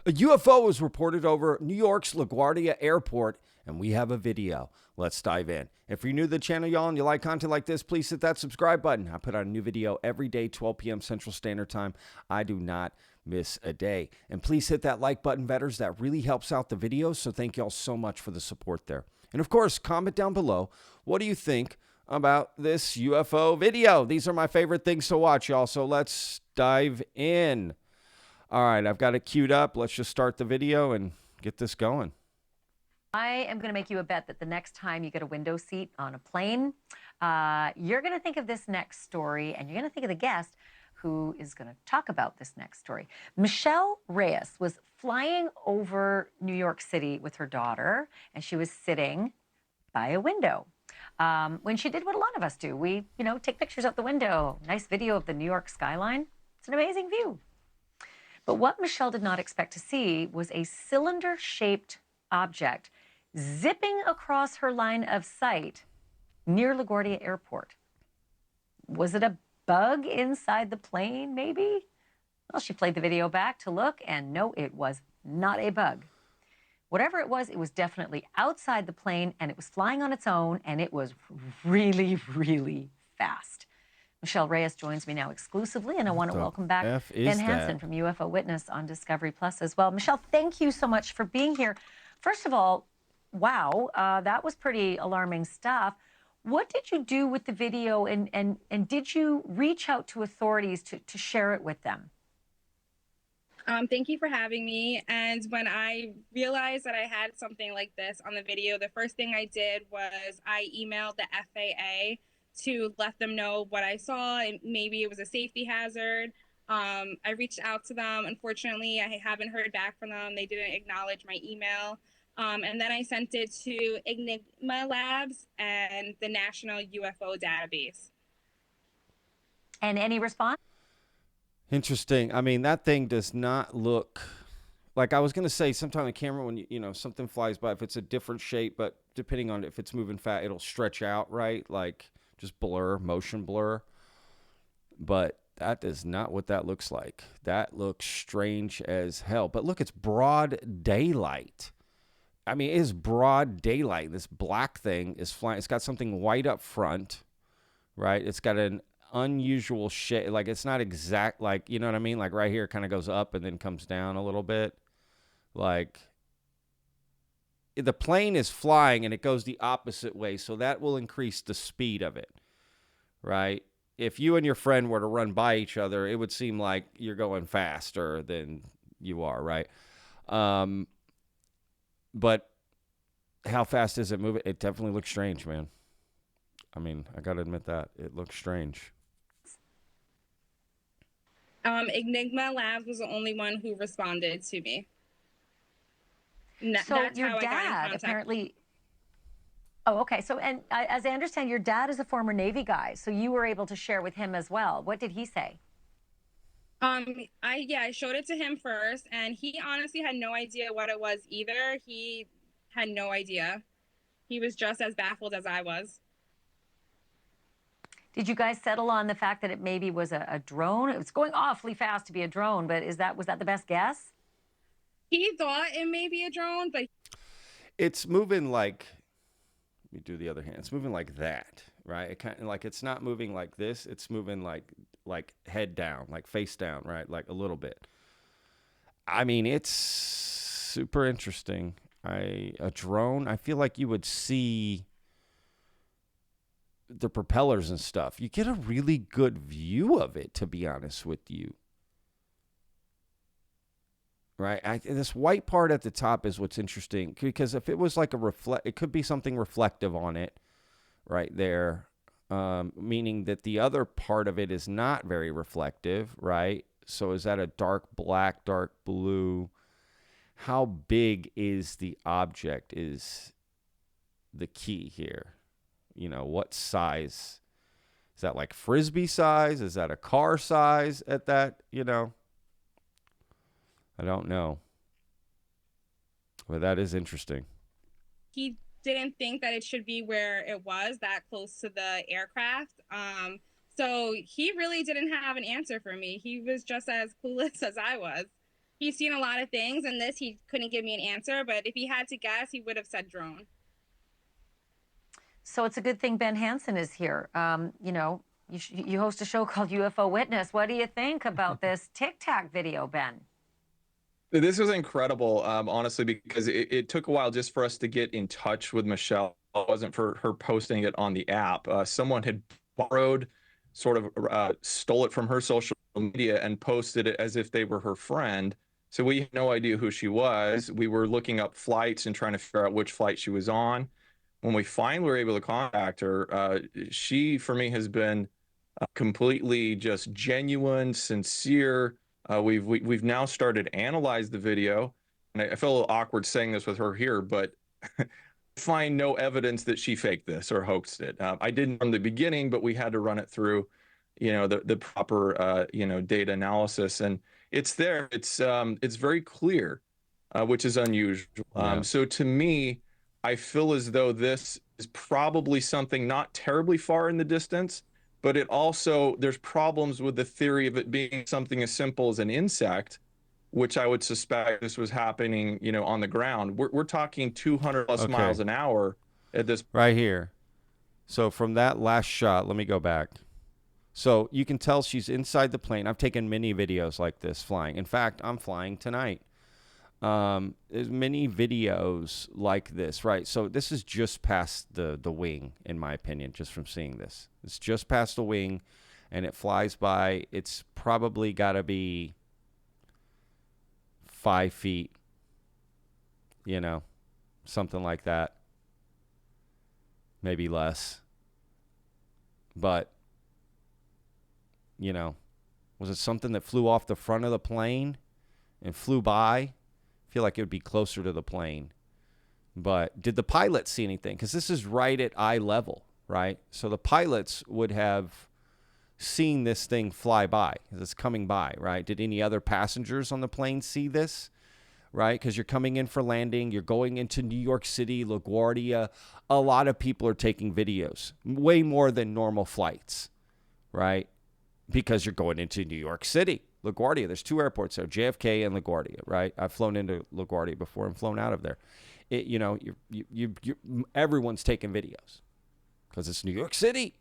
A UFO was reported over New York's LaGuardia Airport, and we have a video. Let's dive in. If you're new to the channel, y'all, and you like content like this, please hit that subscribe button. I put out a new video every day, 12 p.m. Central Standard Time. I do not miss a day. And please hit that like button, vetters. That really helps out the videos, so thank y'all so much for the support there. And of course, comment down below. What do you think about this UFO video? These are my favorite things to watch, y'all, so let's dive in. All right, I've got it queued up. Let's just start the video and get this going. I am going to make you a bet that the next time you get a window seat on a plane, you're going to think of this next story, and you're going to think of the guest who is going to talk about this next story. Michelle Reyes was flying over New York City with her daughter, and she was sitting by a window. When she did what a lot of us do, we, take pictures out the window, nice video of the New York skyline. It's an amazing view. But what Michelle did not expect to see was a cylinder-shaped object zipping across her line of sight near LaGuardia Airport. Was it a bug inside the plane, maybe? Well, she played the video back to look, and no, it was not a bug. Whatever it was definitely outside the plane, and it was flying on its own, and it was really, really fast. Michelle Reyes joins me now exclusively, and I want to welcome back Ben Hansen from UFO Witness on Discovery Plus as well. Michelle, thank you so much for being here. First of all, wow, that was pretty alarming stuff. What did you do with the video, and did you reach out to authorities to share it with them? Thank you for having me. And when I realized that I had something like this on the video, the first thing I did was I emailed the FAA to let them know what I saw, and maybe it was a safety hazard. I reached out to them. Unfortunately, I haven't heard back from them. They didn't acknowledge my email. And then I sent it to Enigma Labs and the National UFO Database. And any response? Interesting. I mean, that thing does not look like, I was going to say sometime the camera, when something flies by, if it's a different shape, but depending on if it's moving fast, it'll stretch out, right? Like just blur, motion blur. But that is not what that looks like. That looks strange as hell. But look, it's broad daylight. I mean, it is broad daylight. This black thing is flying. It's got something white up front, right? It's got an unusual shape. Like, it's not exact, like, you know what I mean? Like right here, it kind of goes up and then comes down a little bit. Like, the plane is flying and it goes the opposite way, so that will increase the speed of it, right? If you and your friend were to run by each other, it would seem like you're going faster than you are, right? But how fast is it moving? It definitely looks strange, man. I mean, I got to admit that. It looks strange. Enigma Labs was the only one who responded to me. So that's your how I got in dad contact. apparently... Oh, okay. So, and as I understand, your dad is a former Navy guy, so you were able to share with him as well. What did he say? I showed it to him first, and he honestly had no idea what it was either. He had no idea. He was just as baffled as I was. Did you guys settle on the fact that it maybe was a drone? It was going awfully fast to be a drone, but was that the best guess? He thought it may be a drone, but it's moving like, let me do the other hand. It's moving like that, right? It kind of like, it's not moving like this. It's moving like head down, like face down, right? Like a little bit. I mean, it's super interesting. A drone, I feel like you would see the propellers and stuff. You get a really good view of it, to be honest with you. Right? This white part at the top is what's interesting, because if it was like it could be something reflective on it right there, meaning that the other part of it is not very reflective, right? So is that a dark black, dark blue? How big is the object is the key here. What size? Is that like Frisbee size? Is that a car size at that, I don't know. But that is interesting. He didn't think that it should be where it was, that close to the aircraft. So he really didn't have an answer for me. He was just as clueless as I was. He's seen a lot of things, and this he couldn't give me an answer. But if he had to guess, he would have said drone. So it's a good thing Ben Hansen is here. You know, you host a show called UFO Witness. What do you think about this Tic Tac video, Ben? This was incredible, honestly, because it took a while just for us to get in touch with Michelle. It wasn't for her posting it on the app. Someone had borrowed, sort of stole it from her social media and posted it as if they were her friend. So we had no idea who she was. We were looking up flights and trying to figure out which flight she was on. When we finally were able to contact her, she, for me, has been completely just genuine, sincere. We've now started to analyze the video, and I feel a little awkward saying this with her here, but find no evidence that she faked this or hoaxed it. I didn't from the beginning, but we had to run it through, the proper data analysis, and it's there. It's very clear, which is unusual. Yeah. So to me, I feel as though this is probably something not terribly far in the distance, but it also, there's problems with the theory of it being something as simple as an insect, which I would suspect this was happening, on the ground. We're talking 200 plus Okay. miles an hour at this. Right here. So from that last shot, let me go back. So you can tell she's inside the plane. I've taken many videos like this flying. In fact, I'm flying tonight. There's many videos like this, right? So this is just past the wing, in my opinion, just from seeing this. It's just past the wing, and it flies by. It's probably got to be 5 feet, something like that. Maybe less. But, was it something that flew off the front of the plane and flew by? I feel like it would be closer to the plane. But did the pilot see anything? Because this is right at eye level, right? So the pilots would have seen this thing fly by as it's coming by, right? Did any other passengers on the plane see this, right? Because you're coming in for landing. You're going into New York City, LaGuardia. A lot of people are taking videos, way more than normal flights, right? Because you're going into New York City. LaGuardia, there's 2 airports there, JFK and LaGuardia, right? I've flown into LaGuardia before and flown out of there. Everyone's taking videos because it's New York City,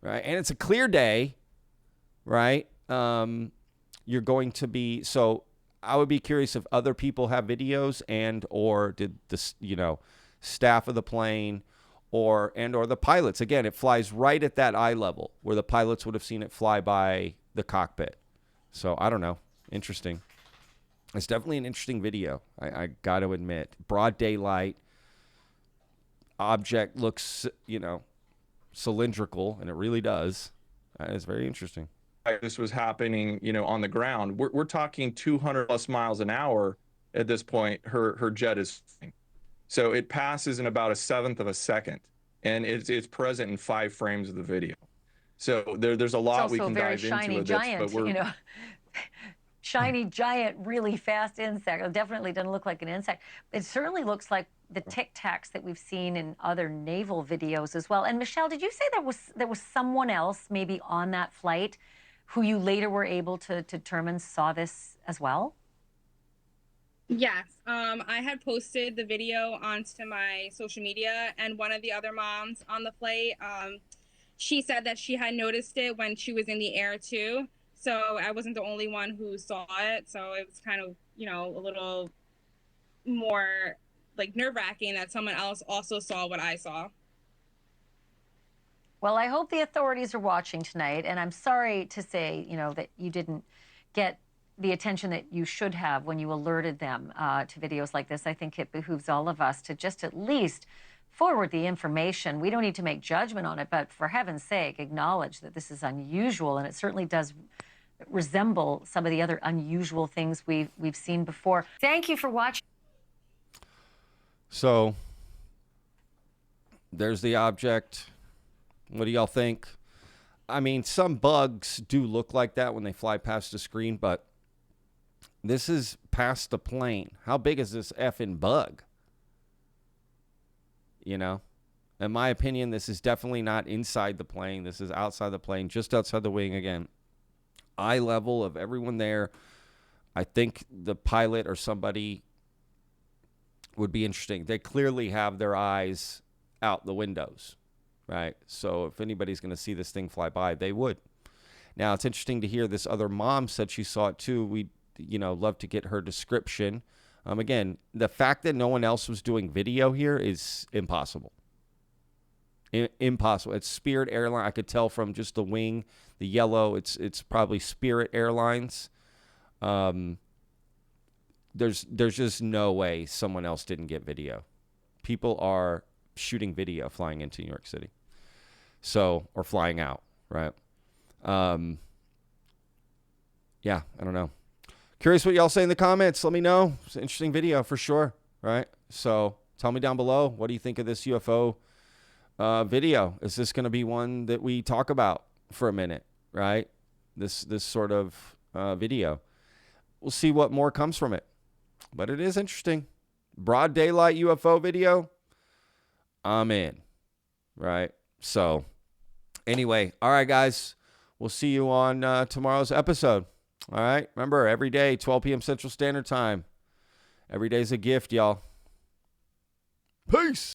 right? And it's a clear day, right? You're going to be, so I would be curious if other people have videos and or did this, staff of the plane or the pilots. Again, it flies right at that eye level where the pilots would have seen it fly by the cockpit. So I don't know. Interesting. It's definitely an interesting video. I got to admit. Broad daylight. Object looks, cylindrical, and it really does. It's very interesting. This was happening, on the ground. We're talking 200 plus miles an hour at this point. Her jet is, so it passes in about 1/7 of a second, and it's present in 5 frames of the video. So there's a lot we can dive into with this, but we're shiny giant, really fast insect. It definitely doesn't look like an insect. It certainly looks like the Tic Tacs that we've seen in other naval videos as well. And Michelle, did you say there was someone else maybe on that flight who you later were able to determine saw this as well? Yes, I had posted the video onto my social media, and one of the other moms on the flight, she said that she had noticed it when she was in the air too. So I wasn't the only one who saw it. So it was kind of, a little more like nerve-wracking that someone else also saw what I saw. Well, I hope the authorities are watching tonight, and I'm sorry to say, that you didn't get the attention that you should have when you alerted them to videos like this. I think it behooves all of us to just at least forward the information. We don't need to make judgment on it, but for heaven's sake, acknowledge that this is unusual, and it certainly does resemble some of the other unusual things we've seen before. Thank you for watching. So there's the object. What do y'all think? I mean, some bugs do look like that when they fly past the screen, but this is past the plane. How big is this effing bug? In my opinion, this is definitely not inside the plane. This is outside the plane, just outside the wing again. Eye level of everyone there. I think the pilot or somebody would be interesting. They clearly have their eyes out the windows, right? So if anybody's going to see this thing fly by, they would. Now, it's interesting to hear this other mom said she saw it too. We'd, love to get her description. Again, the fact that no one else was doing video here is impossible. Impossible. It's Spirit Airline. I could tell from just the wing, the yellow. It's probably Spirit Airlines. There's just no way someone else didn't get video. People are shooting video flying into New York City. So, or flying out, right? Yeah, I don't know. Curious what y'all say in the comments. Let me know. It's an interesting video for sure, right? So tell me down below, what do you think of this UFO video? Is this going to be one that we talk about for a minute, right? This sort of video. We'll see what more comes from it. But it is interesting. Broad daylight UFO video. I'm in, right? So anyway, all right, guys. We'll see you on tomorrow's episode. All right. Remember, every day, 12 p.m. Central Standard Time. Every day's a gift, y'all. Peace.